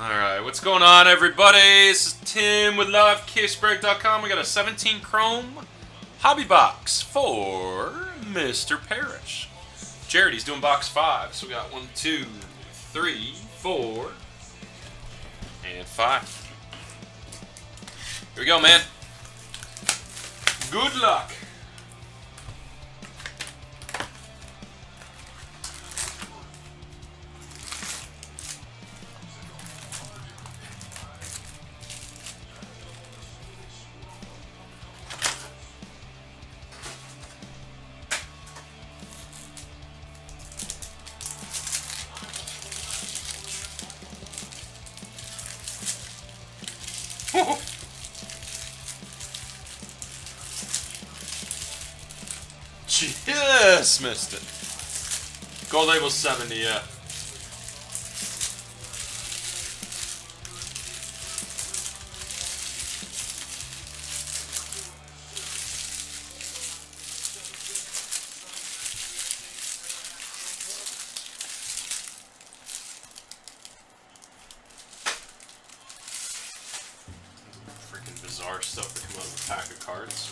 Alright, what's going on, everybody? This is Tim with LiveCaseBreak.com. We got a 17 Chrome hobby box for Mr. Parrish. Jared, he's doing box 5. So we got 1, 2, 3, 4, and 5. Here we go, man. Good luck. Just missed it. Gold label 70, yeah. Freaking bizarre stuff that come out of a pack of cards.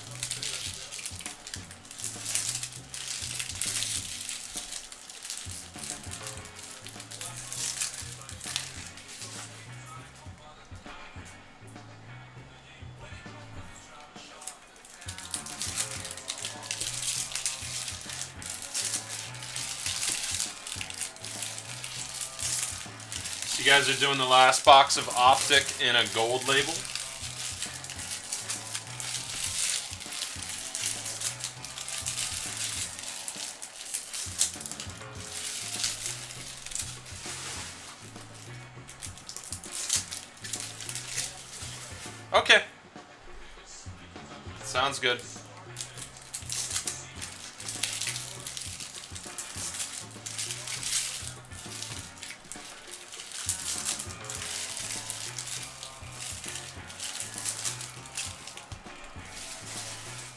You guys are doing the last box of Optic in a gold label. Okay. Sounds good.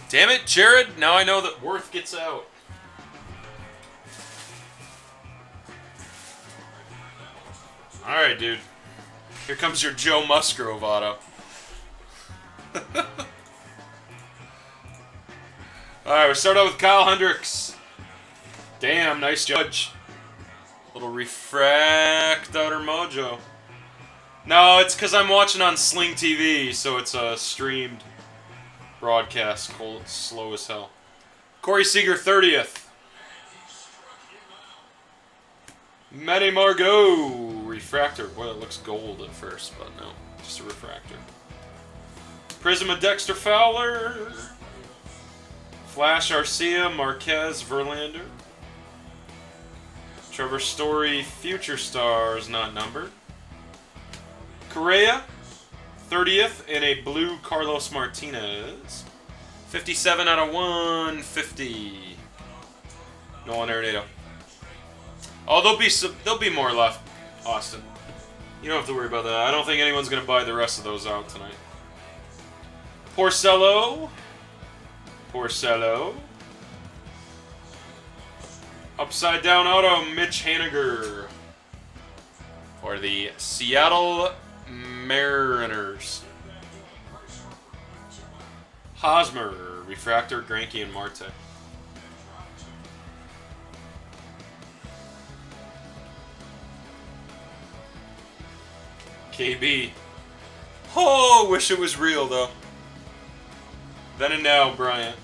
Damn it, Jared. Now I know that Worth gets out. Alright, dude. Here comes your Joe Musgrove auto. Alright, we start out with Kyle Hendricks. Damn, nice judge. Little refract outer mojo. No, it's because I'm watching on Sling TV, so it's a streamed broadcast, cold, slow as hell. Corey Seager, 30th. Matty Margot, refractor. Boy, it looks gold at first, but no, just a refractor. Prism of Dexter Fowler. Flash Arcia, Marquez, Verlander. Trevor Story, Future Stars, not numbered. Correa, 30th, in a blue Carlos Martinez. 57 out of 150. Nolan Arenado. Oh, there'll be more left, Austin. You don't have to worry about that. I don't think anyone's going to buy the rest of those out tonight. Porcello. Upside down auto, Mitch Haniger. For the Seattle Mariners. Hosmer, refractor, Greinke, and Marte. KB. Oh, wish it was real, though. Then and now, Bryant.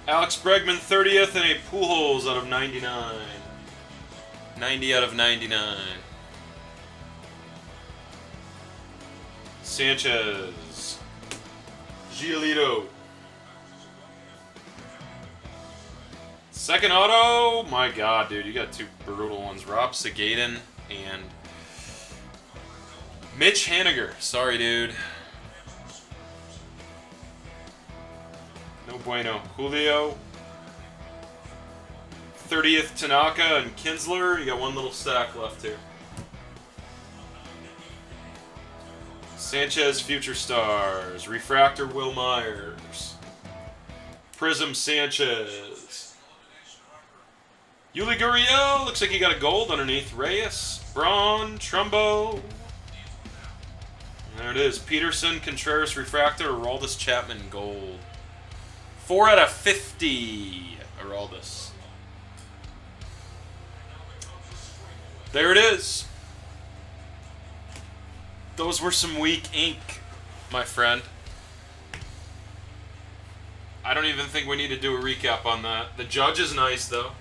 Alex Bregman, 30th, and a Pujols out of 99. 90 out of 99. Sanchez. Giolito. Second auto. My God, dude, you got two brutal ones. Rob Sagaden and Mitch Haniger. Sorry, dude. No bueno. Julio. 30th, Tanaka and Kinsler. You got one little stack left here. Sanchez, Future Stars. Refractor, Will Myers. Prism, Sanchez. Yuli Gurriel, looks like he got a gold underneath. Reyes, Braun, Trumbo. There it is. Peterson, Contreras, Refractor, Aroldis Chapman, gold. 4 out of 50. Aroldis. There it is. Those were some weak ink, my friend. I don't even think we need to do a recap on that. The judge is nice, though.